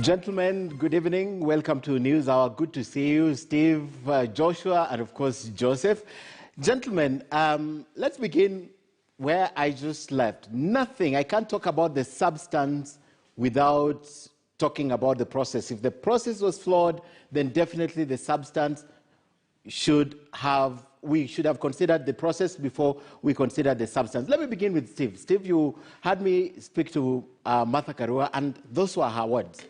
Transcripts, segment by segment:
Gentlemen, good evening. Welcome to News Hour. Good to see you, Steve, Joshua, and of course, Joseph. Gentlemen, let's begin where I just left. Nothing. I can't talk about the substance without talking about the process. If the process was flawed, then definitely the substance we should have considered the process before we consider the substance. Let me begin with Steve. Steve, you had me speak to Martha Karua, and those were her words.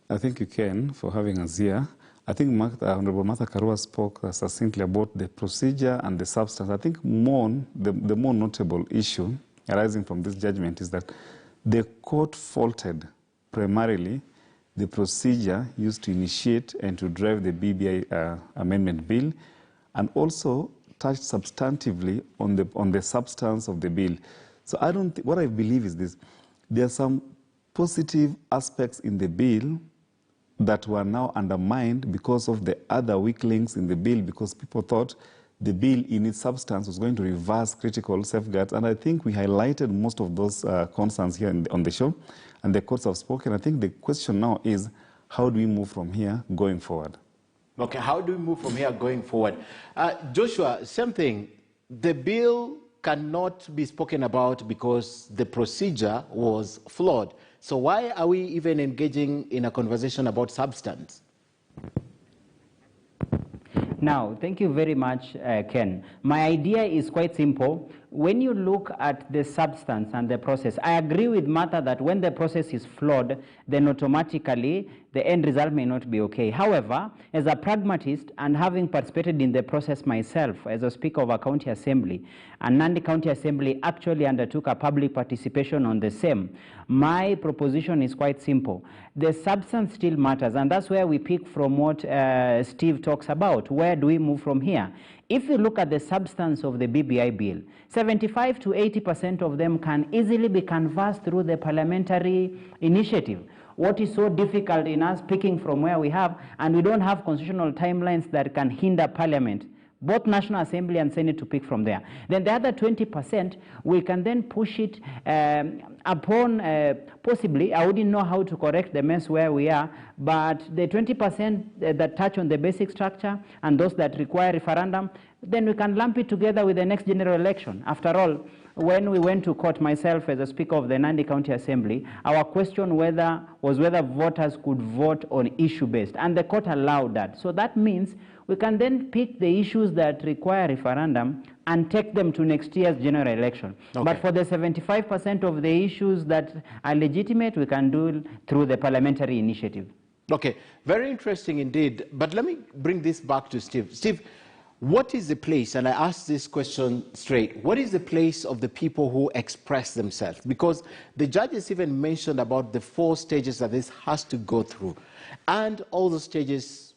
I thank you, Ken, for having us here. I think Honorable Martha Karua spoke succinctly about the procedure and the substance. I think the more notable issue arising from this judgment is that the court faulted primarily the procedure used to initiate and to drive the BBI amendment bill, and also touched substantively on the substance of the bill. So what I believe is this: there are some positive aspects in the bill that were now undermined because of the other weak links in the bill, because people thought the bill in its substance was going to reverse critical safeguards. And I think we highlighted most of those concerns here on the show, and the courts have spoken. I think the question now is, how do we move from here going forward? Okay, how do we move from here going forward? Joshua, same thing. The bill cannot be spoken about because the procedure was flawed. So why are we even engaging in a conversation about substance? Now, thank you very much, Ken. My idea is quite simple. When you look at the substance and the process, I agree with Martha that when the process is flawed, then automatically the end result may not be okay. However, as a pragmatist and having participated in the process myself as a Speaker of a county assembly, and Nandi County Assembly actually undertook a public participation on the same, my proposition is quite simple. The substance still matters, and that's where we pick from what Steve talks about. Where do we move from here? If you look at the substance of the BBI bill, 75 to 80% of them can easily be canvassed through the parliamentary initiative. What is so difficult in us picking from where we have, and we don't have constitutional timelines that can hinder Parliament, both National Assembly and Senate, to pick from there. Then the other 20%, we can then push it upon, possibly, I wouldn't know how to correct the mess where we are, but the 20% that touch on the basic structure and those that require referendum, then we can lump it together with the next general election. After all, when we went to court, myself as a Speaker of the Nandi County Assembly, our question was whether voters could vote on issue-based, and the court allowed that. So that means we can then pick the issues that require referendum and take them to next year's general election. Okay. But for the 75% of the issues that are legitimate, we can do it through the parliamentary initiative. Okay, very interesting indeed. But let me bring this back to Steve. Steve, what is the place, and I ask this question straight, what is the place of the people who express themselves? Because the judges even mentioned about the 4 stages that this has to go through. And all the stages,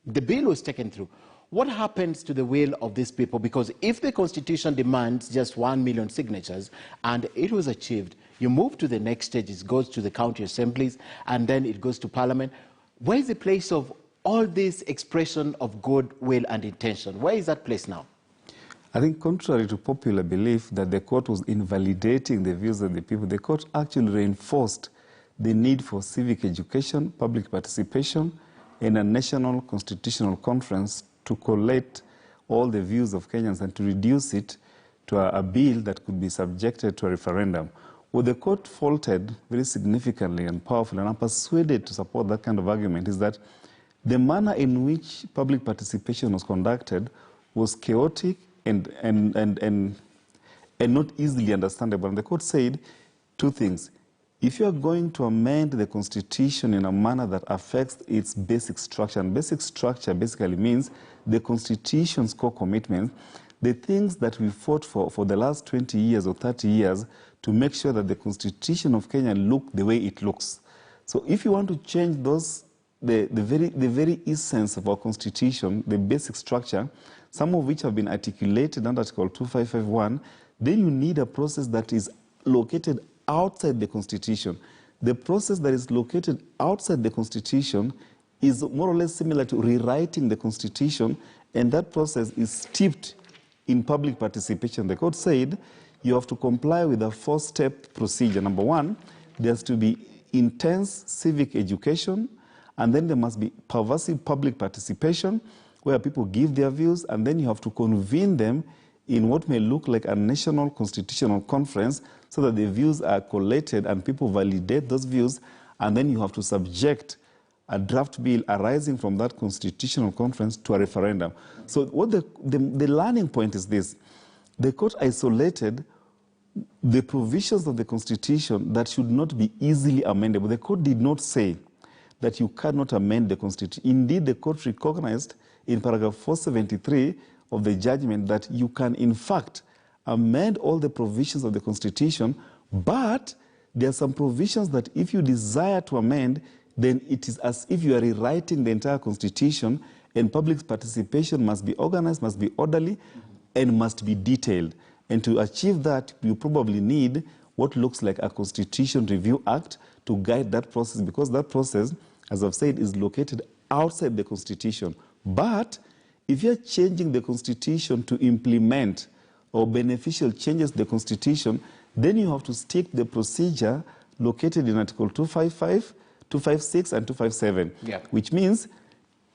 the bill was taken through. What happens to the will of these people? Because if the Constitution demands just 1 million signatures and it was achieved, you move to the next stage, it goes to the county assemblies, and then it goes to Parliament. Where is the place of all this expression of goodwill and intention? Where is that place now? I think contrary to popular belief that the court was invalidating the views of the people, the court actually reinforced the need for civic education, public participation, and a national constitutional conference to collect all the views of Kenyans and to reduce it to a bill that could be subjected to a referendum. What the court faulted very significantly and powerfully, and I'm persuaded to support that kind of argument, is that the manner in which public participation was conducted was chaotic and not easily understandable. And the court said 2 things. If you are going to amend the Constitution in a manner that affects its basic structure, and basic structure basically means the Constitution's core commitments, the things that we fought for the last 20 years or 30 years to make sure that the Constitution of Kenya look the way it looks. So if you want to change those, the very essence of our Constitution, the basic structure, some of which have been articulated under Article 2551, then you need a process that is located outside the Constitution. The process that is located outside the Constitution is more or less similar to rewriting the Constitution, and that process is steeped in public participation. The court said you have to comply with a 4-step procedure. Number 1, there has to be intense civic education, and then there must be pervasive public participation where people give their views, and then you have to convene them in what may look like a national constitutional conference so that the views are collated and people validate those views, and then you have to subject a draft bill arising from that constitutional conference to a referendum. So what the learning point is this. The court isolated the provisions of the Constitution that should not be easily amendable. The court did not say that you cannot amend the Constitution. Indeed, the court recognized in paragraph 473 of the judgment that you can, in fact, amend all the provisions of the Constitution, but there are some provisions that if you desire to amend, then it is as if you are rewriting the entire Constitution, and public participation must be organized, must be orderly, and must be detailed. And to achieve that, you probably need what looks like a Constitution Review Act to guide that process, because that process, as I've said, is located outside the Constitution. But if you're changing the Constitution to implement or beneficial changes to the Constitution, then you have to stick the procedure located in Article 255, 256, and 257, which means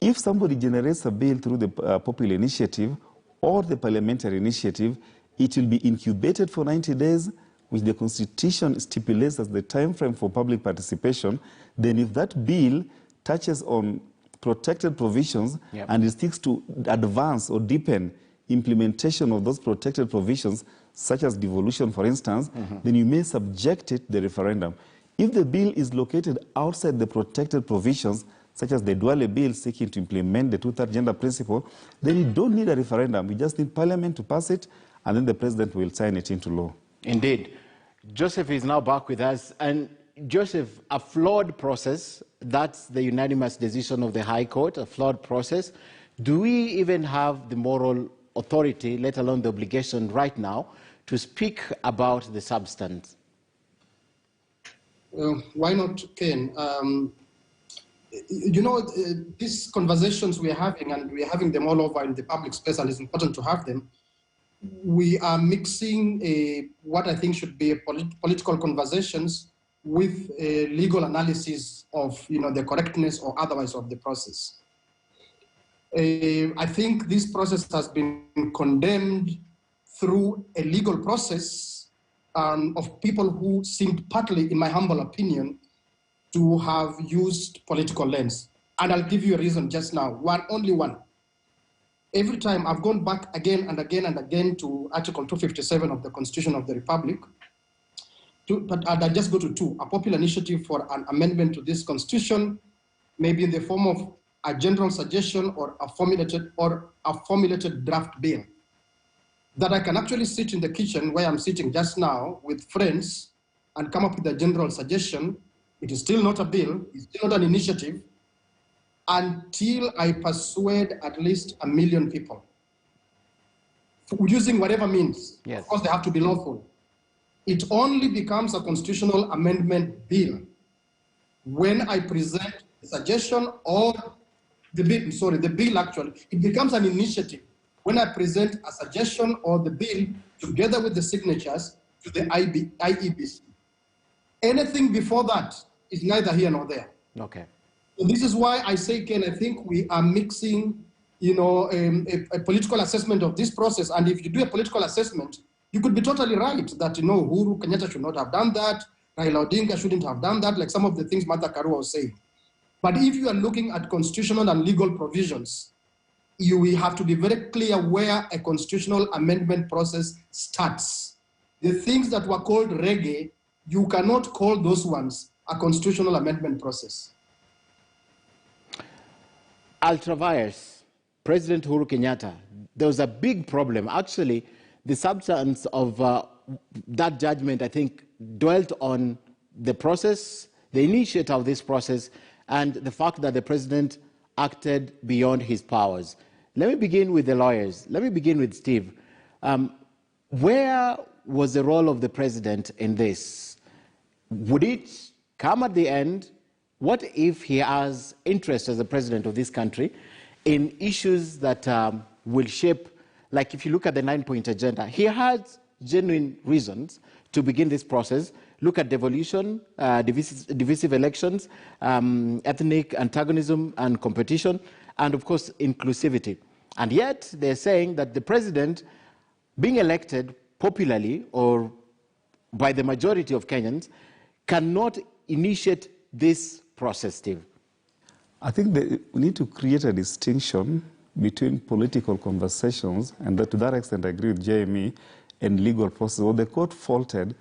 if somebody generates a bill through the popular initiative or the parliamentary initiative, it will be incubated for 90 days, which the Constitution stipulates as the time frame for public participation. Then if that bill touches on protected provisions and it seeks to advance or deepen implementation of those protected provisions, such as devolution, for instance, then you may subject it to the referendum. If the bill is located outside the protected provisions, such as the Duale bill seeking to implement the two-thirds gender principle, then you don't need a referendum. You just need Parliament to pass it, and then the President will sign it into law. Indeed. Joseph is now back with us. And Joseph, a flawed process, that's the unanimous decision of the High Court, a flawed process. Do we even have the moral authority, let alone the obligation right now, to speak about the substance? Why not, Ken? You know, these conversations we're having, and we're having them all over in the public space, and it's important to have them. We are mixing what I think should be a political conversations with a legal analysis of, you know, the correctness or otherwise of the process. I think this process has been condemned through a legal process of people who seemed partly, in my humble opinion, to have used political lens. And I'll give you a reason just now, only one. Every time I've gone back again and again and again to Article 257 of the Constitution of the Republic, but I'll just go to two: a popular initiative for an amendment to this Constitution, maybe in the form of a general suggestion or a formulated draft bill, that I can actually sit in the kitchen where I'm sitting just now with friends and come up with a general suggestion. It is still not a bill, it's still not an initiative, until I persuade at least 1 million people, using whatever means. Yes. Of course, they have to be lawful. It only becomes a constitutional amendment bill when I present a suggestion or the bill actually. It becomes an initiative when I present a suggestion or the bill together with the signatures to the IEBC. Anything before that is neither here nor there. Okay. So this is why I say, Ken, I think we are mixing, you know, a political assessment of this process. And if you do a political assessment, you could be totally right that, you know, Uhuru Kenyatta should not have done that, Raila Odinga shouldn't have done that, like some of the things Martha Karua was saying. But if you are looking at constitutional and legal provisions, you will have to be very clear where a constitutional amendment process starts. The things that were called reggae, you cannot call those ones a constitutional amendment process. Ultra-vires, President Uhuru Kenyatta, there was a big problem. Actually, the substance of that judgment, I think, dwelt on the process, the initiator of this process, and the fact that the president acted beyond his powers. Let me begin with the lawyers. Let me begin with Steve. Where was the role of the president in this? Would it come at the end? What if he has interest as the president of this country in issues that will shape, like if you look at the 9-point agenda, he had genuine reasons to begin this process, look at devolution, divisive elections, ethnic antagonism and competition, and of course, inclusivity. And yet, they're saying that the president, being elected popularly or by the majority of Kenyans, cannot initiate this process, Steve. I think that we need to create a distinction between political conversations, and that, to that extent I agree with JME, and legal process. What the court faulted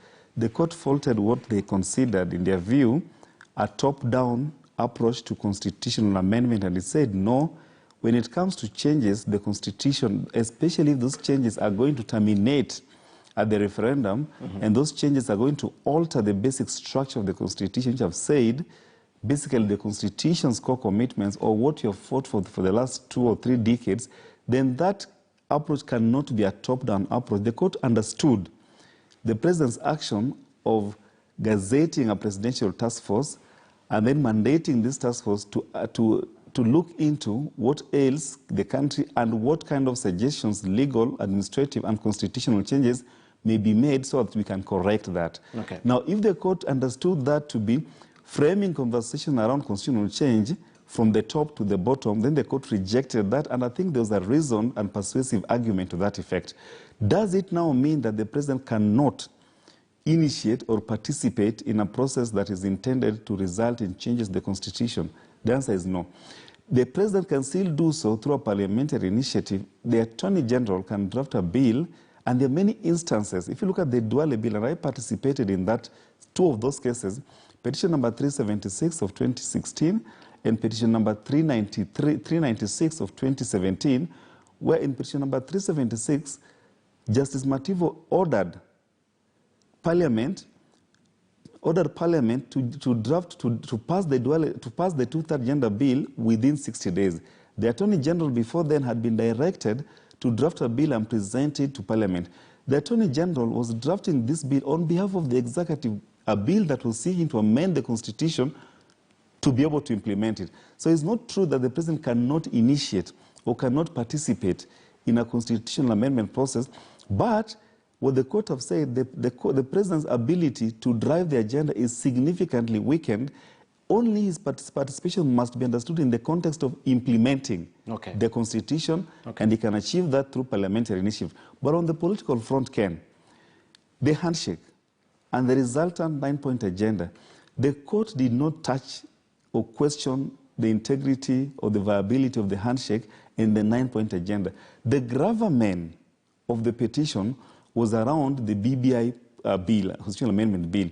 what they considered, in their view, a top-down approach to constitutional amendment, and it said no, when it comes to changes, the constitution, especially if those changes are going to terminate at the referendum, and those changes are going to alter the basic structure of the constitution, which have said, basically the constitution's core commitments, or what you have fought for the last 2 or 3 decades, then that approach cannot be a top-down approach. The court understood the president's action of gazetting a presidential task force and then mandating this task force to look into what ails the country and what kind of suggestions, legal, administrative, and constitutional changes may be made so that we can correct that. Okay. Now, if the court understood that to be framing conversation around constitutional change from the top to the bottom, then the court rejected that, and I think there was a reasoned and persuasive argument to that effect. Does it now mean that the president cannot initiate or participate in a process that is intended to result in changes to the constitution? The answer is no. The president can still do so through a parliamentary initiative. The Attorney General can draft a bill, and there are many instances. If you look at the Duale bill, and I participated in that, 2 of those cases, petition number 376 of 2016 and petition number 396 of 2017, where in petition number 376, Justice Mativo ordered Parliament to pass the two-third gender bill within 60 days. The Attorney General before then had been directed to draft a bill and present it to Parliament. The Attorney General was drafting this bill on behalf of the executive, a bill that was seeking to amend the Constitution to be able to implement it. So it's not true that the president cannot initiate or cannot participate in a constitutional amendment process, but what the court have said, the president's ability to drive the agenda is significantly weakened. Only his participation must be understood in the context of implementing the Constitution, and he can achieve that through parliamentary initiative. But on the political front, Ken, the handshake and the resultant 9-point agenda, the court did not touch or question the integrity or the viability of the handshake in the 9-point agenda. The gravamen of the petition was around the BBI bill, Constitutional Amendment Bill.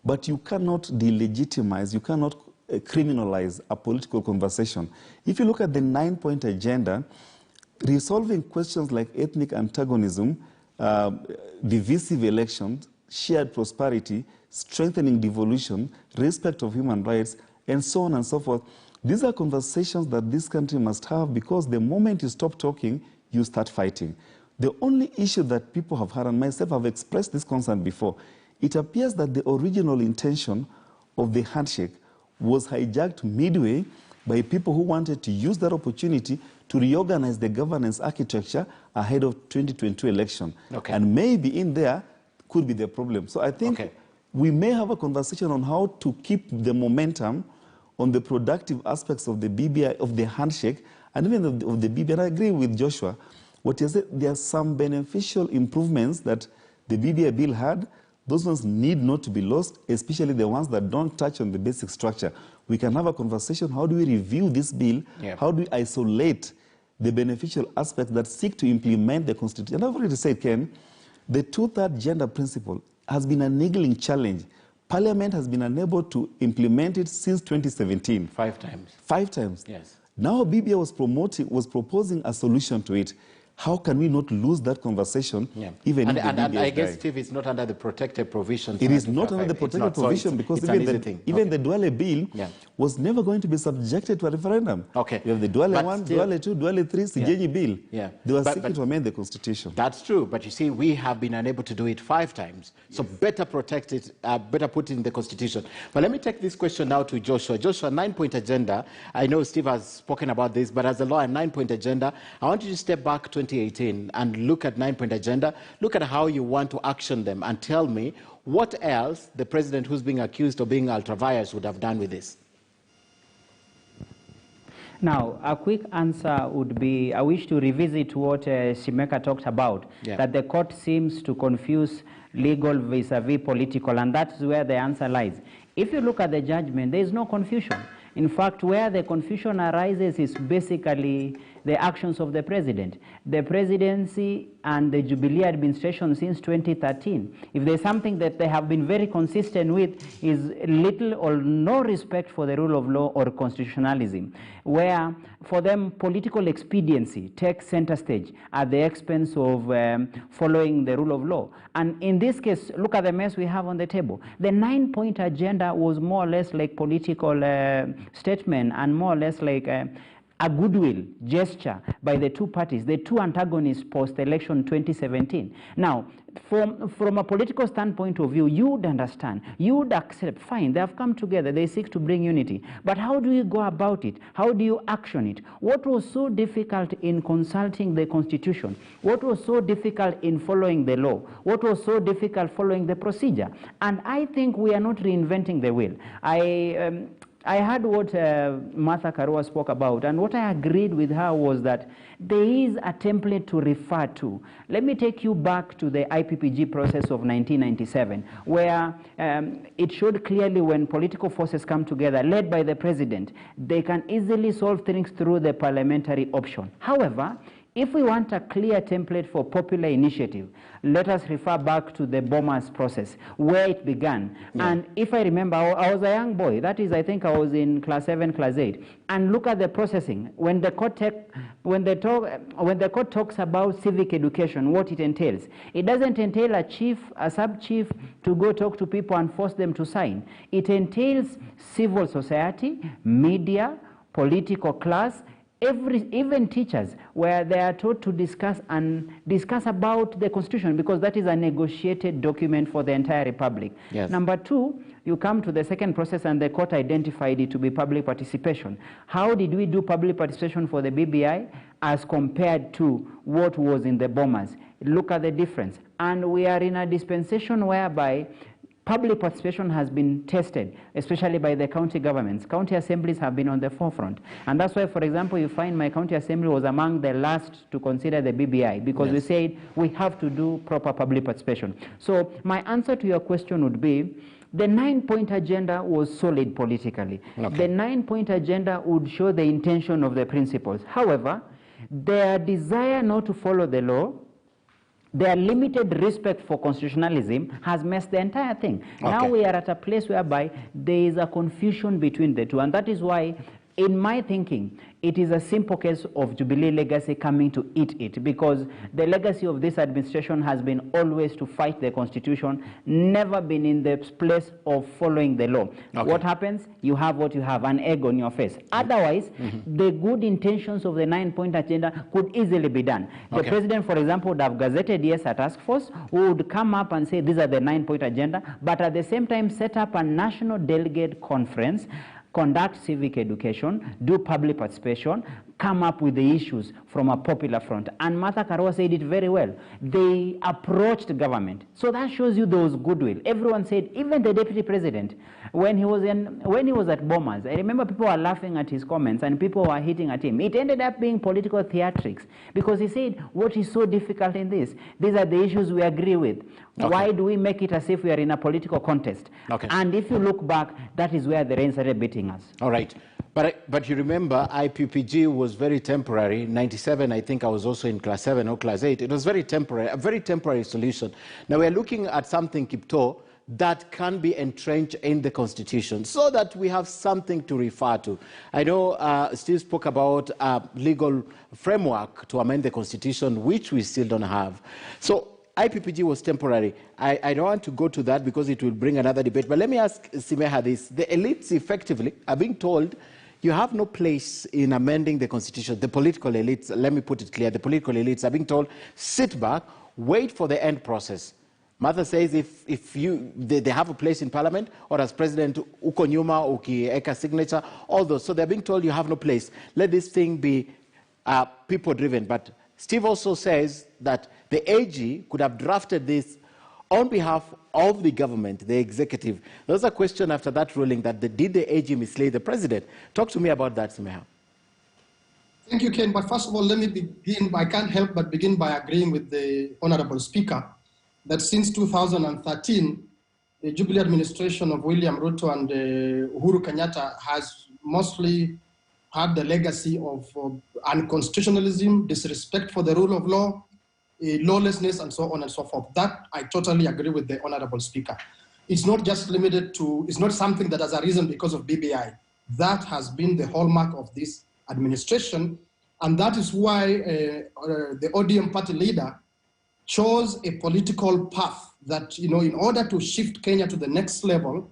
But you cannot delegitimize, you cannot criminalize a political conversation. If you look at the 9-point agenda, resolving questions like ethnic antagonism, divisive elections, shared prosperity, strengthening devolution, respect of human rights, and so on and so forth, these are conversations that this country must have, because the moment you stop talking, you start fighting. The only issue that people have had, and myself have expressed this concern before, it appears that the original intention of the handshake was hijacked midway by people who wanted to use that opportunity to reorganize the governance architecture ahead of 2022 election. And maybe in there could be the problem. So I think we may have a conversation on how to keep the momentum on the productive aspects of the BBI, of the handshake, and even of the BBI. And I agree with Joshua. What you said, there are some beneficial improvements that the BBI bill had. Those ones need not to be lost, especially the ones that don't touch on the basic structure. We can have a conversation. How do we review this bill? How do we isolate the beneficial aspects that seek to implement the Constitution? And I've already said, Ken, the two-third gender principle has been a niggling challenge. Parliament has been unable to implement it since 2017. 5 times. 5 times. Yes. Now BBI was proposing a solution to it. How can we not lose that conversation, even if the BBI and I guess, Steve, it's not under the protected provisions. It is not under the protected provision, because even the Duale bill was never going to be subjected to a referendum. Okay. You have the Duale But 1, still- Duale 2, Duale 3, Sijenyi bill. Yeah. They were But- seeking to amend the constitution. That's true, but you see, we have been unable to do it 5 times. So better protect it, better put it in the Constitution. But let me take this question now to Joshua. Joshua, 9-point agenda. I know Steve has spoken about this, but as a law, a 9-point agenda, I want you to step back 2018 and look at 9-point agenda, look at how you want to action them, and tell me what else the president who's being accused of being ultra-vires would have done with this. Now, a quick answer would be, I wish to revisit what Shimeka talked about, that the court seems to confuse legal vis-a-vis political, and that's where the answer lies. If you look at the judgment, there is no confusion. In fact, where the confusion arises is basically the actions of the president. The presidency and the Jubilee administration since 2013, if there's something that they have been very consistent with, is little or no respect for the rule of law or constitutionalism, where for them political expediency takes center stage at the expense of following the rule of law. And in this case, look at the mess we have on the table. The 9-point agenda was more or less like political statement and more or less like a goodwill gesture by the two parties, the two antagonists post-election 2017. Now, from a political standpoint of view, you would understand, you would accept, fine, they have come together, they seek to bring unity. But how do you go about it? How do you action it? What was so difficult in consulting the Constitution? What was so difficult in following the law? What was so difficult following the procedure? And I think we are not reinventing the wheel. I heard what Martha Karua spoke about, and what I agreed with her was that there is a template to refer to. Let me take you back to the IPPG process of 1997, where it showed clearly when political forces come together, led by the president, they can easily solve things through the parliamentary option. However, if we want a clear template for popular initiative, let us refer back to the Bomas process, where it began. Yeah. And if I remember, I was a young boy. That is, I think I was in class 7, class 8. And look at the processing. When the court talks about civic education, what it entails, it doesn't entail a chief, a sub-chief to go talk to people and force them to sign. It entails civil society, media, political class, even teachers, where they are taught to discuss about the Constitution, because that is a negotiated document for the entire republic. Yes. Number 2, you come to the second process, and the court identified it to be public participation. How did we do public participation for the BBI as compared to what was in the Bomas? Look at the difference. And we are in a dispensation whereby public participation has been tested, especially by the county governments. County assemblies have been on the forefront. And that's why, for example, you find my county assembly was among the last to consider the BBI, because we said we have to do proper public participation. So my answer to your question would be, the 9-point agenda was solid politically. Okay. The 9-point agenda would show the intention of the principles. However, their desire not to follow the law, their limited respect for constitutionalism has messed the entire thing. Okay. Now we are at a place whereby there is a confusion between the two, and that is why, in my thinking, it is a simple case of Jubilee legacy coming to eat it, because the legacy of this administration has been always to fight the Constitution, never been in the place of following the law. Okay. What happens? You have what you have, an egg on your face. Otherwise, the good intentions of the 9-point agenda could easily be done. The president, for example, would have gazetted a task force who would come up and say, these are the 9-point agenda, but at the same time set up a national delegate conference, conduct civic education, do public participation, come up with the issues from a popular front. And Martha Karua said it very well. They approached government. So that shows you there was goodwill. Everyone said, even the deputy president, when he was at Bomas, I remember people were laughing at his comments and people were hitting at him. It ended up being political theatrics, because he said, what is so difficult in this? These are the issues we agree with. Okay. Why do we make it as if we are in a political contest? Okay. And if you look back, that is where the rain started beating us. All right. But you remember, IPPG was very temporary. 97, I think I was also in class 7 or class 8. It was very temporary, a very temporary solution. Now we're looking at something, Kipto, that can be entrenched in the Constitution, so that we have something to refer to. I know Steve spoke about a legal framework to amend the Constitution, which we still don't have. So IPPG was temporary. I don't want to go to that because it will bring another debate. But let me ask Simeha this. The elites effectively are being told you have no place in amending the constitution. The political elites, let me put it clear, the political elites are being told, sit back, wait for the end process. Martha says if they have a place in parliament, or as president, uko nyuma, ukieka signature, all those. So they're being told you have no place. Let this thing be people-driven. But Steve also says that the AG could have drafted this on behalf of the government, the executive. There's a question after that ruling that did the AG mislead the president? Talk to me about that, Simeha. Thank you, Ken. But first of all, let me begin. I can't help but begin by agreeing with the Honorable Speaker that since 2013, the Jubilee administration of William Ruto and Uhuru Kenyatta has mostly had the legacy of unconstitutionalism, disrespect for the rule of law, lawlessness, and so on and so forth. That I totally agree with the Honorable Speaker. It's not just limited to, it's not something that has arisen because of BBI. That has been the hallmark of this administration, and that is why the ODM party leader chose a political path that, in order to shift Kenya to the next level,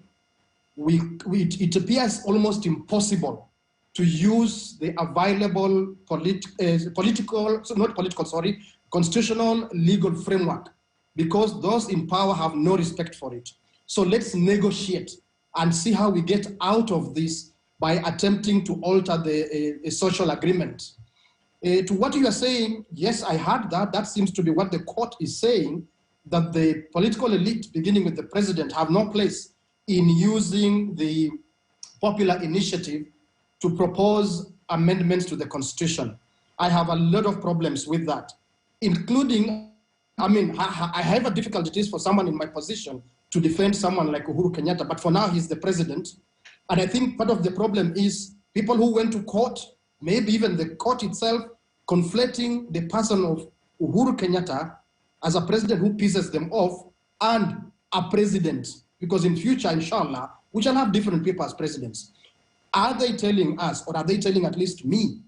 it appears almost impossible to use the available constitutional legal framework, because those in power have no respect for it. So let's negotiate and see how we get out of this by attempting to alter the social agreement. To what you are saying, yes, I heard that. That seems to be what the court is saying, that the political elite, beginning with the president, have no place in using the popular initiative to propose amendments to the constitution. I have a lot of problems with that, including, I have a difficulties for someone in my position to defend someone like Uhuru Kenyatta, but for now he's the president. And I think part of the problem is people who went to court, maybe even the court itself, conflating the person of Uhuru Kenyatta as a president who pisses them off and a president, because in future, inshallah, we shall have different people as presidents. Are they telling us, or are they telling at least me,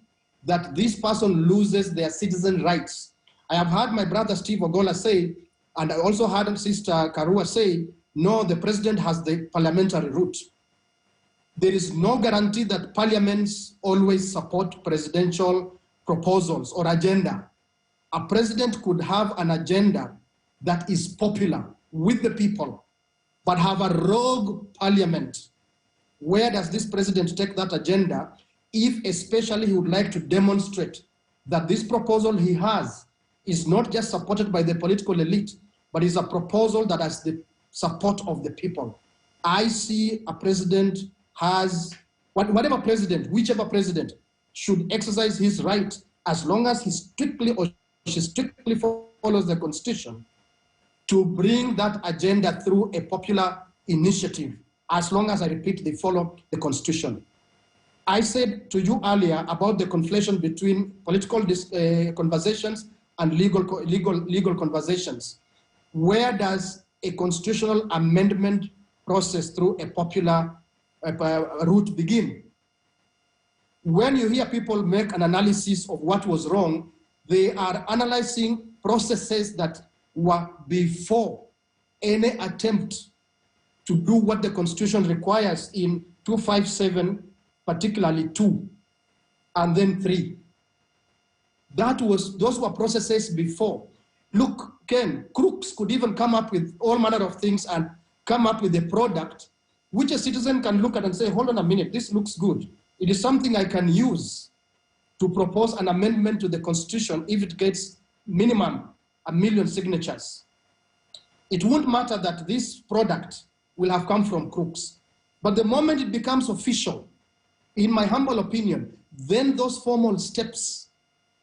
that this person loses their citizen rights? I have heard my brother Steve Ogola say, and I also heard Sister Karua say, no, the president has the parliamentary route. There is no guarantee that parliaments always support presidential proposals or agenda. A president could have an agenda that is popular with the people, but have a rogue parliament. Where does this president take that agenda if especially he would like to demonstrate that this proposal he has is not just supported by the political elite, but is a proposal that has the support of the people? I see a president has, whatever president, whichever president, should exercise his right as long as he strictly or she strictly follows the constitution to bring that agenda through a popular initiative, as long as, I repeat, they follow the constitution. I said to you earlier about the conflation between political conversations and legal conversations. Where does a constitutional amendment process through a popular route begin? When you hear people make an analysis of what was wrong, they are analyzing processes that were before any attempt to do what the Constitution requires in 257, particularly 2, and then 3. Those were processes before. Look, Ken, crooks could even come up with all manner of things and come up with a product which a citizen can look at and say, hold on a minute, this looks good. It is something I can use to propose an amendment to the Constitution if it gets minimum 1 million signatures. It won't matter that this product will have come from crooks. But the moment it becomes official, in my humble opinion, then those formal steps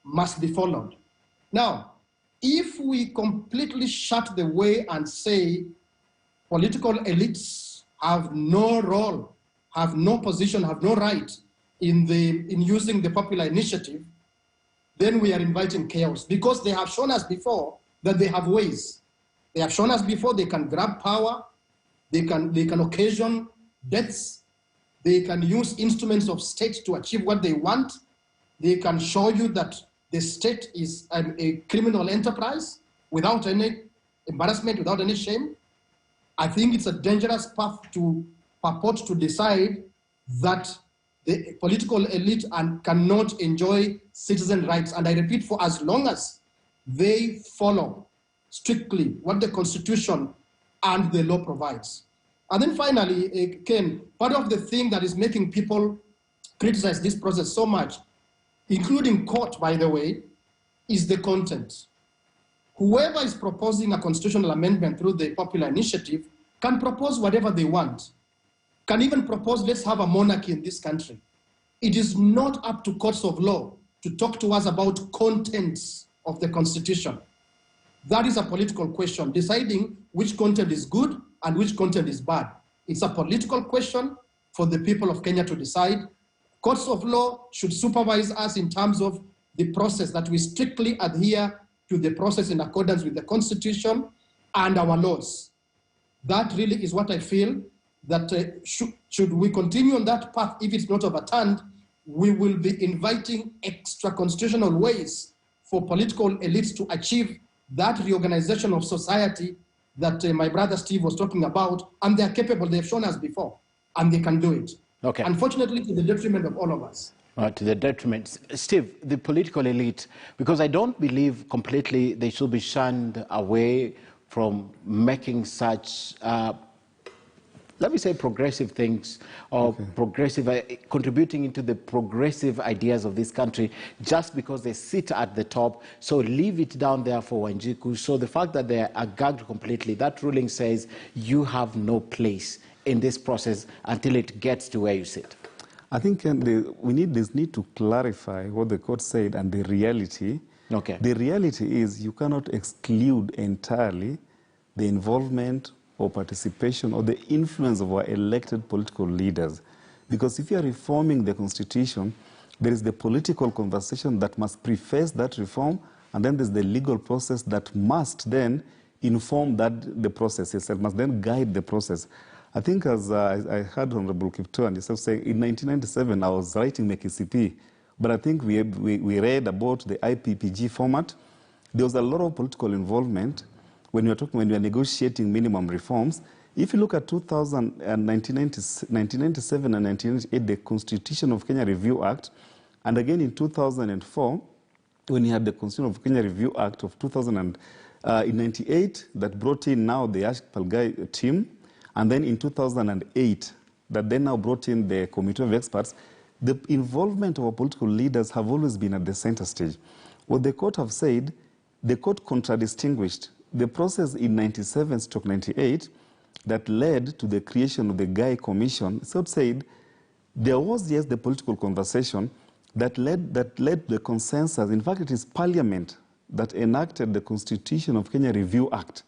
must be followed. Now, if we completely shut the way and say political elites have no role, have no position, have no right in using the popular initiative, then we are inviting chaos, because they have shown us before that they have ways. They have shown us before they can grab power, they can occasion deaths, they can use instruments of state to achieve what they want, they can show you that the state is a criminal enterprise without any embarrassment without any shame. I think it's a dangerous path to purport to decide that the political elite cannot enjoy citizen rights. And I repeat, for as long as they follow strictly what the Constitution and the law provides. And then finally, Ken, part of the thing that is making people criticize this process so much, including court, by the way, is the content. Whoever is proposing a constitutional amendment through the popular initiative can propose whatever they want, can even propose, let's have a monarchy in this country. It is not up to courts of law to talk to us about contents of the Constitution. That is a political question, deciding which content is good and which content is bad. It's a political question for the people of Kenya to decide. Courts of law should supervise us in terms of the process, that we strictly adhere to the process in accordance with the Constitution and our laws. That really is what I feel, that should we continue on that path, if it's not overturned, we will be inviting extra constitutional ways for political elites to achieve that reorganization of society that my brother Steve was talking about, and they're capable, they've shown us before, and they can do it. Okay. Unfortunately, to the detriment of all of us. To the detriment. Steve, the political elite, because I don't believe completely they should be shunned away from making such, let me say, progressive things, or progressive, contributing into the progressive ideas of this country, just because they sit at the top. So leave it down there for Wanjiku. So the fact that they are gagged completely, that ruling says you have no place in this process until it gets to where you sit. I think we need to clarify what the court said and the reality. Okay. The reality is you cannot exclude entirely the involvement or participation or the influence of our elected political leaders. Because if you are reforming the Constitution, there is the political conversation that must preface that reform, and then there's the legal process that must then inform the process itself, must then guide the process. I think, as I heard Honorable Kipto and yourself saying, in 1997 I was writing the KCP, but I think we read about the IPPG format. There was a lot of political involvement when you are negotiating minimum reforms. If you look at 1997 and 1998, the Constitution of Kenya Review Act, and again in 2004, when you had the Constitution of Kenya Review Act of 1998, that brought in now the Ash Palgai team, and then in 2008, that then now brought in the Committee of Experts, the involvement of our political leaders have always been at the center stage. What the court have said, the court contradistinguished the process in 97/98 that led to the creation of the Guy Commission. So it said there was, yes, the political conversation that led to the consensus. In fact, it is Parliament that enacted the Constitution of Kenya Review Act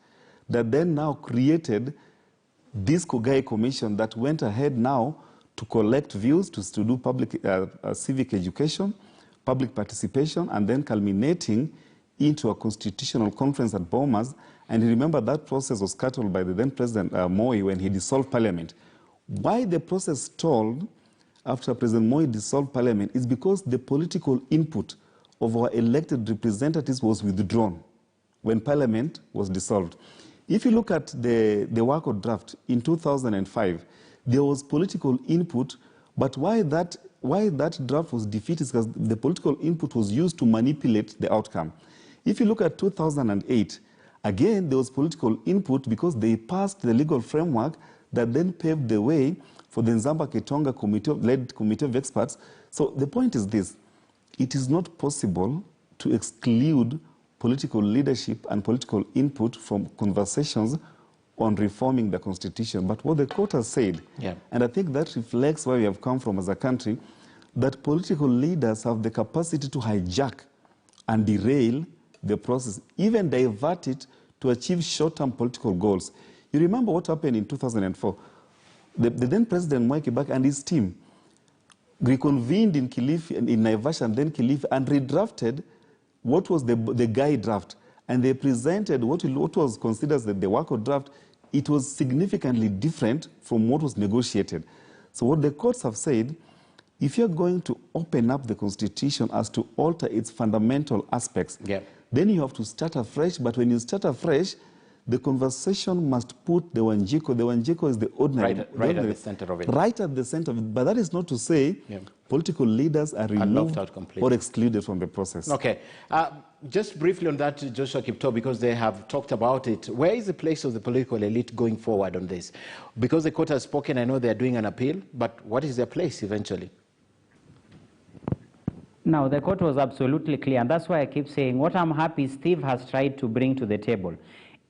that then now created this Guy Commission that went ahead now to collect views, to do public civic education, public participation, and then culminating into a constitutional conference at Bomas. And remember, that process was scuttled by the then President Moi when he dissolved Parliament. Why the process stalled after President Moi dissolved Parliament is because the political input of our elected representatives was withdrawn when Parliament was dissolved. If you look at the workout draft in 2005, there was political input, but why that draft was defeated is because the political input was used to manipulate the outcome. If you look at 2008, again, there was political input because they passed the legal framework that then paved the way for the Nzamba Ketonga led Committee of Experts. So the point is this: it is not possible to exclude political leadership and political input from conversations on reforming the Constitution. But what the court has said, and I think that reflects where we have come from as a country, that political leaders have the capacity to hijack and derail the process, even divert it to achieve short-term political goals. You remember what happened in 2004? The then President Mwai Kibaki and his team reconvened in Kilifi, in Naivasha and then Kilifi, and redrafted what was the Guy draft. And they presented what was considered the workout draft. It was significantly different from what was negotiated. So what the courts have said, if you're going to open up the Constitution as to alter its fundamental aspects, then you have to start afresh. But when you start afresh, the conversation must put the Wanjiko is the ordinary. Right at the center of it. Right at the center of it. But that is not to say political leaders are removed or excluded from the process. Okay. Just briefly on that, Joshua Kipto, because they have talked about it, where is the place of the political elite going forward on this? Because the court has spoken, I know they are doing an appeal, but what is their place eventually? Now, the court was absolutely clear, and that's why I keep saying what I'm happy Steve has tried to bring to the table.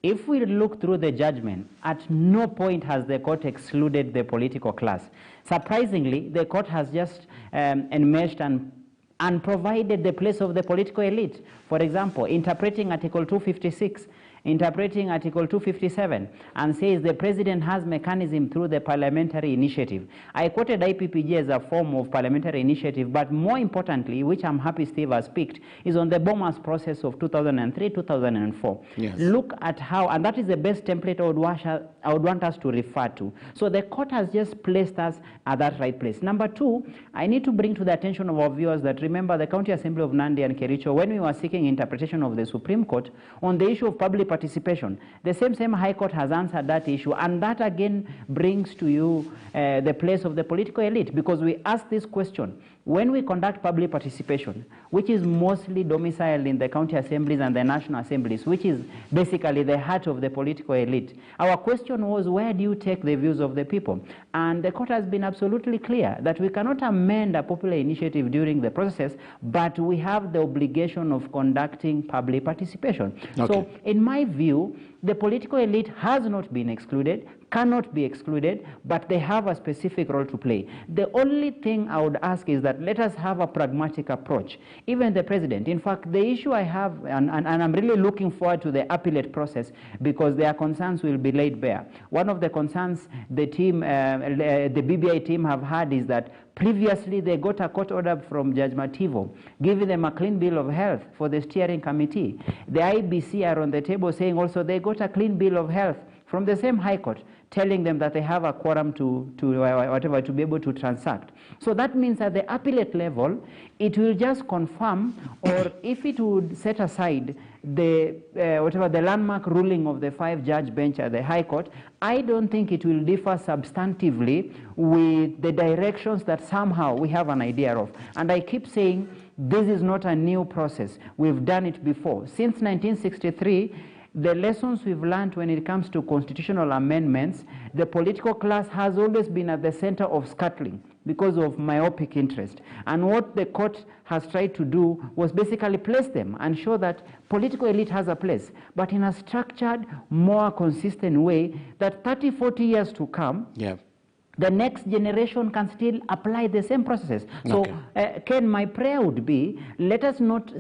If we look through the judgment, at no point has the court excluded the political class. Surprisingly, the court has just enmeshed and provided the place of the political elite. For example, interpreting Article 256, interpreting Article 257, and says the president has mechanism through the parliamentary initiative. I quoted IPPG as a form of parliamentary initiative, but more importantly, which I'm happy Steve has picked, is on the Bomas process of 2003, 2004. Yes. Look at how, and that is the best template I would want us to refer to. So the court has just placed us at that right place. Number two, I need to bring to the attention of our viewers that remember the County Assembly of Nandi and Kericho, when we were seeking interpretation of the Supreme Court on the issue of public participation, the same High Court has answered that issue, and that again brings to you the place of the political elite, because we ask this question: when we conduct public participation, which is mostly domiciled in the county assemblies and the national assemblies, which is basically the heart of the political elite, our question was, where do you take the views of the people? And the court has been absolutely clear that we cannot amend a popular initiative during the process, but we have the obligation of conducting public participation. Okay. So in my view, the political elite has not been excluded, cannot be excluded, but they have a specific role to play. The only thing I would ask is that let us have a pragmatic approach. Even the president, in fact, the issue I have, and I'm really looking forward to the appellate process, because their concerns will be laid bare. One of the concerns the team, the BBI team have had is that previously they got a court order from Judge Mativo giving them a clean bill of health for the steering committee. The IBC are on the table saying also they got a clean bill of health from the same High Court, telling them that they have a quorum to be able to transact. So that means at the appellate level, it will just confirm, or if it would set aside the the landmark ruling of the 5-judge bench at the High Court, I don't think it will differ substantively with the directions that somehow we have an idea of. And I keep saying this is not a new process. We've done it before. Since 1963, the lessons we've learned when it comes to constitutional amendments, the political class has always been at the center of scuttling because of myopic interest. And what the court has tried to do was basically place them and show that political elite has a place, but in a structured, more consistent way that 30, 40 years to come, the next generation can still apply the same processes. So, Ken, my prayer would be, let us not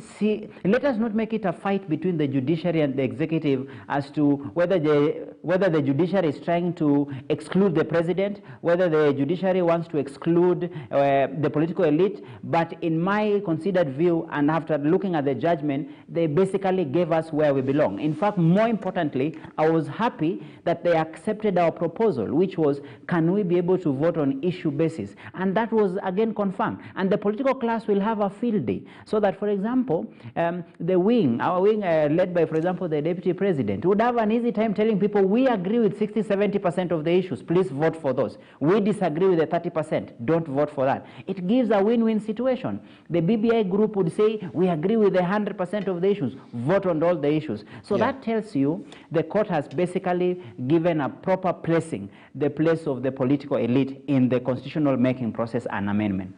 make it a fight between the judiciary and the executive as to whether the judiciary is trying to exclude the president, whether the judiciary wants to exclude the political elite. But in my considered view, and after looking at the judgment, they basically gave us where we belong. In fact, more importantly, I was happy that they accepted our proposal, which was, can we be able to vote on issue basis? And that was again confirmed. And the political class will have a field day, so that, for example, our wing led by, for example, the deputy president, would have an easy time telling people, we agree with 60-70% of the issues, please vote for those. We disagree with the 30%, don't vote for that. It gives a win-win situation. The BBI group would say, we agree with the 100% of the issues, vote on all the issues. So that tells you the court has basically given a proper placing, the place of the political elite in the constitutional making process and amendment.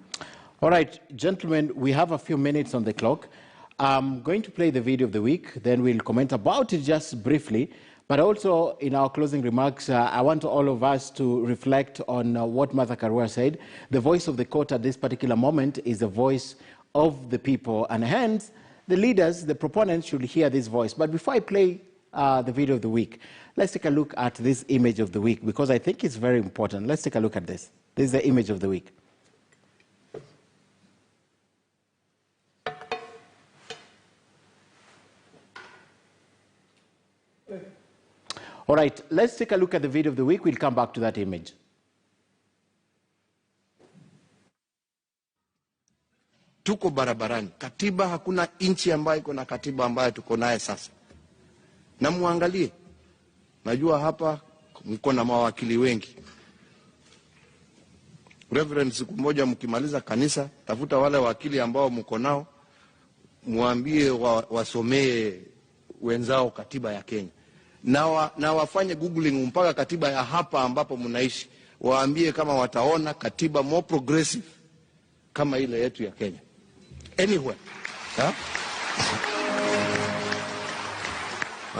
All right, gentlemen, we have a few minutes on the clock. I'm going to play the video of the week, then we'll comment about it just briefly. But also, in our closing remarks, I want all of us to reflect on what Martha Karua said. The voice of the court at this particular moment is the voice of the people, and hence, the leaders, the proponents should hear this voice. But before I play the video of the week, let's take a look at this image of the week, because I think it's very important. Let's take a look at this. This is the image of the week. All right, let's take a look at the video of the week. We'll come back to that image. Tuko barabarani. Katiba, hakuna inchi ambayo iko na katiba ambayo tuko naye sasa. Na muangalie, Najua hapa mko na mawakili wengi. Reverend, siku moja mkimaliza kanisa, tafuta wale wakili ambao mko nao, muambie wasomee wenzao katiba ya Kenya. Na wafanye googling mpaka katiba ya hapa ambapo mnaishi. Waambie kama wataona katiba more progressive kama ile yetu ya Kenya. Anywhere. Ha?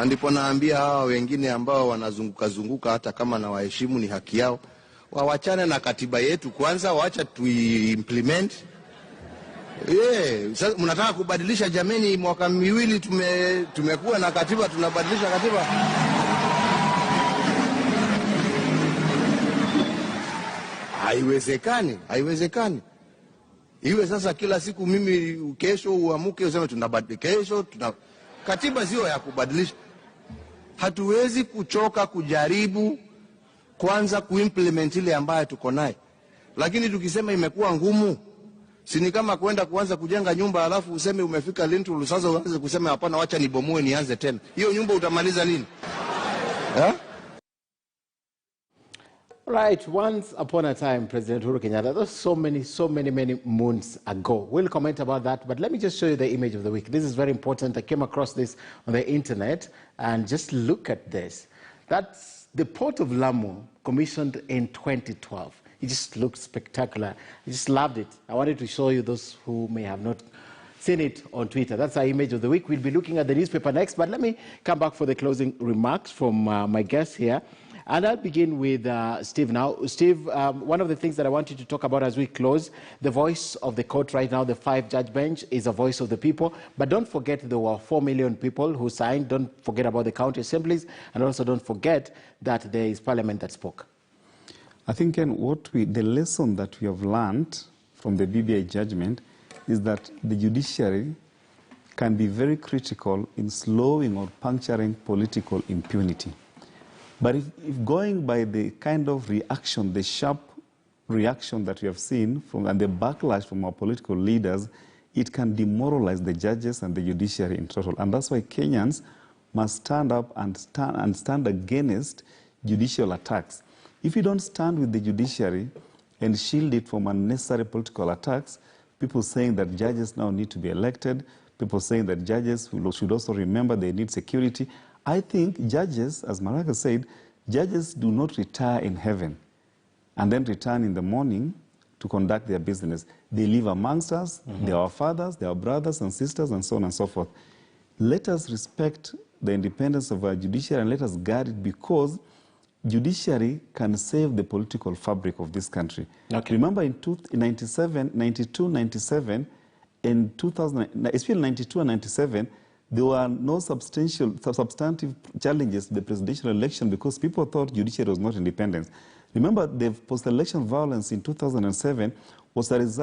Ndipo naambia hawa wengine ambao wanazunguka hata kama na waheshimu, ni haki yao. Wawachane na katiba yetu kwanza, waacha tuimplement. Sasa mnataka kubadilisha jameni, mwaka miwili tumekuwa na katiba, tunabadilisha katiba. Haiwezekani. Iwe sasa kila siku mimi kesho uamuke useme tunabadilisha katiba sio ya kubadilisha. Hatuwezi kuchoka kujaribu kwanza kuimplement ile ambayo tuko nayo. Lakini tukisema imekuwa ngumu, si ni kama kwenda kuanza kujenga nyumba alafu useme umefika lintel sasa uanze kusema hapana, wacha nibomoe nianze tena. Hiyo nyumba utamaliza lini? Right, once upon a time, President Uhuru Kenyatta, that was so many moons ago. We'll comment about that, but let me just show you the image of the week. This is very important. I came across this on the internet, and just look at this. That's the Port of Lamu, commissioned in 2012. It just looked spectacular. I just loved it. I wanted to show you those who may have not seen it on Twitter. That's our image of the week. We'll be looking at the newspaper next, but let me come back for the closing remarks from my guests here. And I'll begin with Steve now. Steve, one of the things that I want you to talk about as we close, the voice of the court right now, the 5-judge bench, is a voice of the people. But don't forget there were 4 million people who signed. Don't forget about the county assemblies. And also don't forget that there is parliament that spoke. I think, Ken, the lesson that we have learned from the BBI judgment is that the judiciary can be very critical in slowing or puncturing political impunity. But if going by the kind of reaction, the sharp reaction that we have seen and the backlash from our political leaders, it can demoralize the judges and the judiciary in total. And that's why Kenyans must stand up and stand against judicial attacks. If you don't stand with the judiciary and shield it from unnecessary political attacks, people saying that judges now need to be elected, people saying that judges should also remember they need security. I think judges, as Maraka said, judges do not retire in heaven and then return in the morning to conduct their business. They live amongst us, they are our fathers, they are our brothers and sisters, and so on and so forth. Let us respect the independence of our judiciary and let us guard it, because judiciary can save the political fabric of this country. Okay. Remember in 92, 97, in 2000, especially 92 and 97, there were no substantive challenges to the presidential election because people thought judiciary was not independent. Remember, the post-election violence in 2007 was as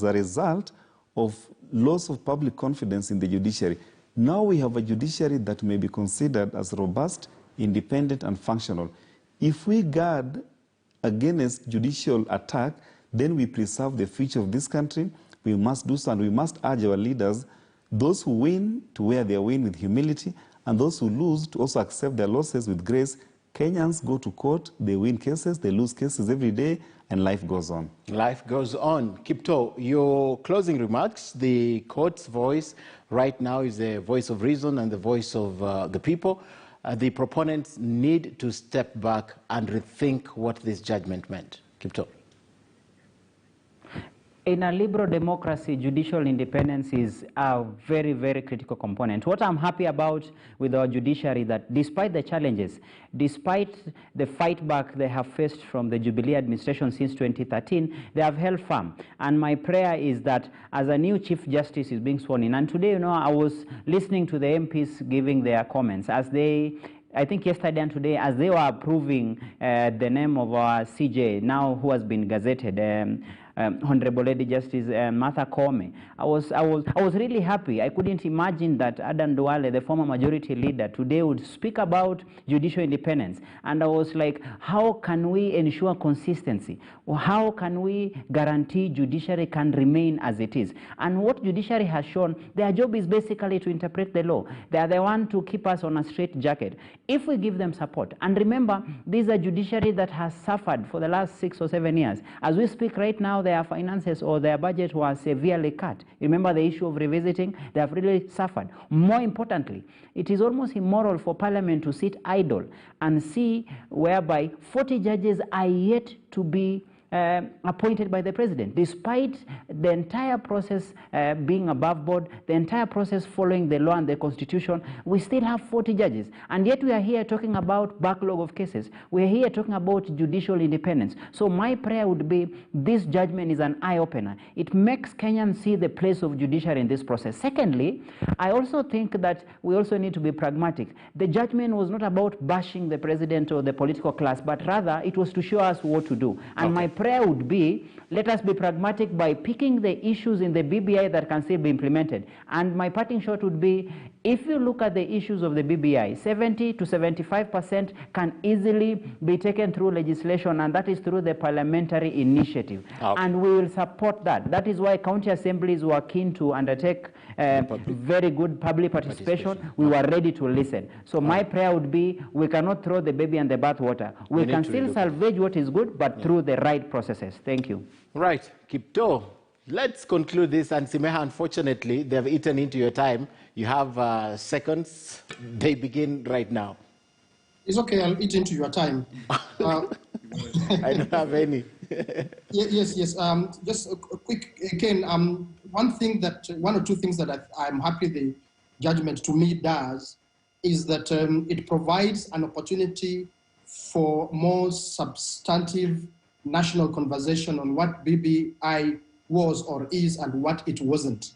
a result of loss of public confidence in the judiciary. Now we have a judiciary that may be considered as robust, independent, and functional. If we guard against judicial attack, then we preserve the future of this country. We must do so, and we must urge our leaders, those who win to wear their win with humility, and those who lose to also accept their losses with grace. Kenyans go to court, they win cases, they lose cases every day, and life goes on. Life goes on. Kipto, your closing remarks. The court's voice right now is the voice of reason and the voice of the people. The proponents need to step back and rethink what this judgment meant. Kipto. In a liberal democracy, judicial independence is a very, very critical component. What I'm happy about with our judiciary is that despite the challenges, despite the fight back they have faced from the Jubilee administration since 2013, they have held firm. And my prayer is that as a new Chief Justice is being sworn in, and today, you know, I was listening to the MPs giving their comments as they, I think yesterday and today, as they were approving the name of our CJ, now who has been gazetted, Honorable Lady Justice Martha Koome. I was really happy. I couldn't imagine that Adan Duale, the former majority leader, today would speak about judicial independence. And I was like, how can we ensure consistency? Or how can we guarantee judiciary can remain as it is? And what judiciary has shown, their job is basically to interpret the law. They are the one to keep us on a straight jacket. If we give them support, and remember, this is a judiciary that has suffered for the last 6 or 7 years. As we speak right now, their finances or their budget was severely cut. Remember the issue of revisiting? They have really suffered. More importantly, it is almost immoral for Parliament to sit idle and see whereby 40 judges are yet to be appointed by the president, despite the entire process being above board, the entire process following the law and the constitution. We still have 40 judges, and yet we are here talking about backlog of cases. We are here talking about judicial independence. So my prayer would be, this judgment is an eye-opener. It makes Kenyans see the place of judiciary in this process. Secondly, I also think that we also need to be pragmatic. The judgment was not about bashing the president or the political class, but rather it was to show us what to do. And my prayer would be, let us be pragmatic by picking the issues in the BBI that can still be implemented. And my parting shot would be, if you look at the issues of the BBI, 70 to 75% can easily be taken through legislation, and that is through the parliamentary initiative. And we will support that. That is why county assemblies were keen to undertake very good public participation. We were ready to listen. So my prayer would be, we cannot throw the baby and the bathwater. We can still salvage what is good, but through the right processes. Thank you. Right, Kipto. Let's conclude this. And Simeha, unfortunately, they have eaten into your time. You have seconds. They begin right now. It's okay, I'll eat into your time. I don't have any. Yes. Just a quick, again, one or two things that I'm happy the judgment to me does is that it provides an opportunity for more substantive national conversation on what BBI was or is and what it wasn't.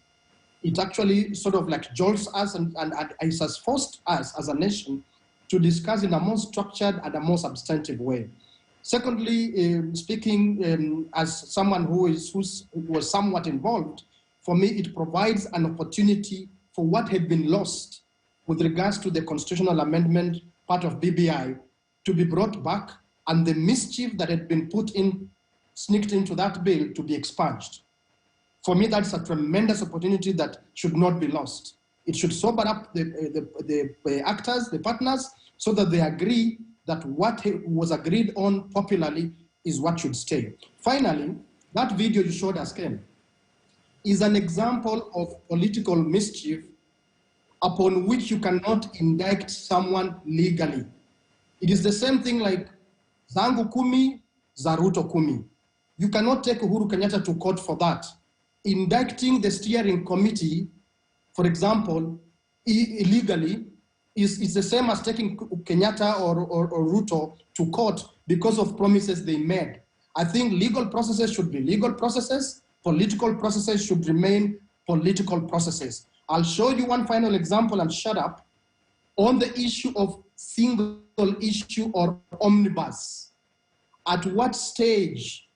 It actually sort of like jolts us and it has forced us as a nation to discuss in a more structured and a more substantive way. Secondly, speaking as someone who was somewhat involved, for me it provides an opportunity for what had been lost with regards to the constitutional amendment part of BBI to be brought back, and the mischief that had been sneaked into that bill to be expunged. For me, that's a tremendous opportunity that should not be lost. It should sober up the actors, the partners, so that they agree that what was agreed on popularly is what should stay. Finally, that video you showed us, Ken, is an example of political mischief upon which you cannot indict someone legally. It is the same thing like Zangu Kumi, Zaruto Kumi. You cannot take Uhuru Kenyatta to court for that. Indicting the steering committee, for example, illegally, is the same as taking Kenyatta or Ruto to court because of promises they made. I think legal processes should be legal processes, political processes should remain political processes. I'll show you one final example and shut up. On the issue of single issue or omnibus, at what stage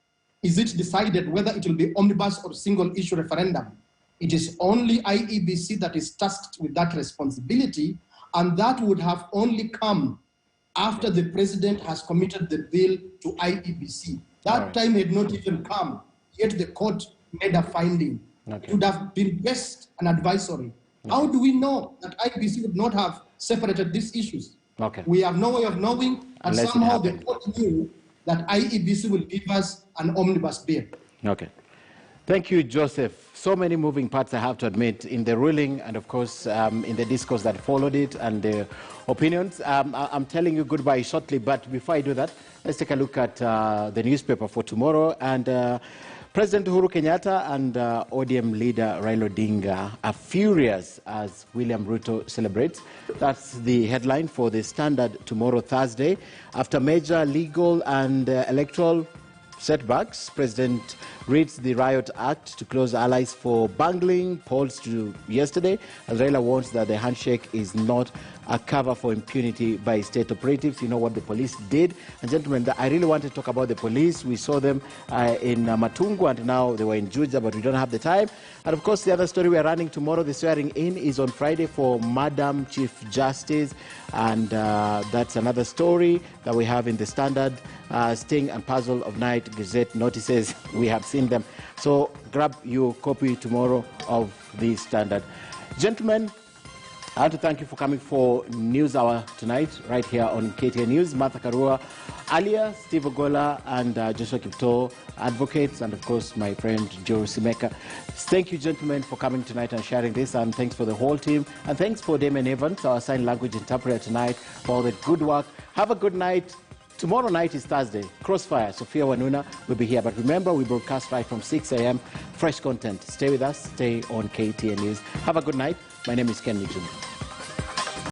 is it decided whether it will be omnibus or single issue referendum? It is only IEBC that is tasked with that responsibility, and that would have only come after the president has committed the bill to IEBC. That time had not even come, yet the court made a finding. It would have been best an advisory. How do we know that IEBC would not have separated these issues? We have no way of knowing, and unless somehow the court knew that IEBC will give us an omnibus bill. Thank you, Joseph. So many moving parts, I have to admit, in the ruling and, of course, in the discourse that followed it and the opinions. I'm telling you goodbye shortly, but before I do that, let's take a look at the newspaper for tomorrow. And President Uhuru Kenyatta and ODM leader Raila Odinga are furious as William Ruto celebrates. That's the headline for the Standard tomorrow, Thursday. After major legal and electoral setbacks, President reads the Riot Act to close allies for bungling polls to yesterday, as Raila warns that the handshake is not a cover for impunity by state operatives. You know what the police did. And gentlemen, I really want to talk about the police. We saw them in Matungu, and now they were in Juja, but we don't have the time. And of course, the other story we are running tomorrow, the swearing in, is on Friday for Madam Chief Justice. And that's another story that we have in the Standard. Sting and Puzzle of Night Gazette notices. We have seen them. So grab your copy tomorrow of the Standard. Gentlemen, I want to thank you for coming for News Hour tonight, right here on KTN News. Martha Karua, Alia, Steve Ogola, and Joshua Kipto, advocates, and of course my friend Joe Simeka. Thank you, gentlemen, for coming tonight and sharing this, and thanks for the whole team. And thanks for Damon Evans, our sign language interpreter tonight, for all the good work. Have a good night. Tomorrow night is Thursday. Crossfire, Sophia Wanuna will be here. But remember, we broadcast right from 6 a.m. Fresh content. Stay with us. Stay on KTN News. Have a good night. My name is Ken Mijun.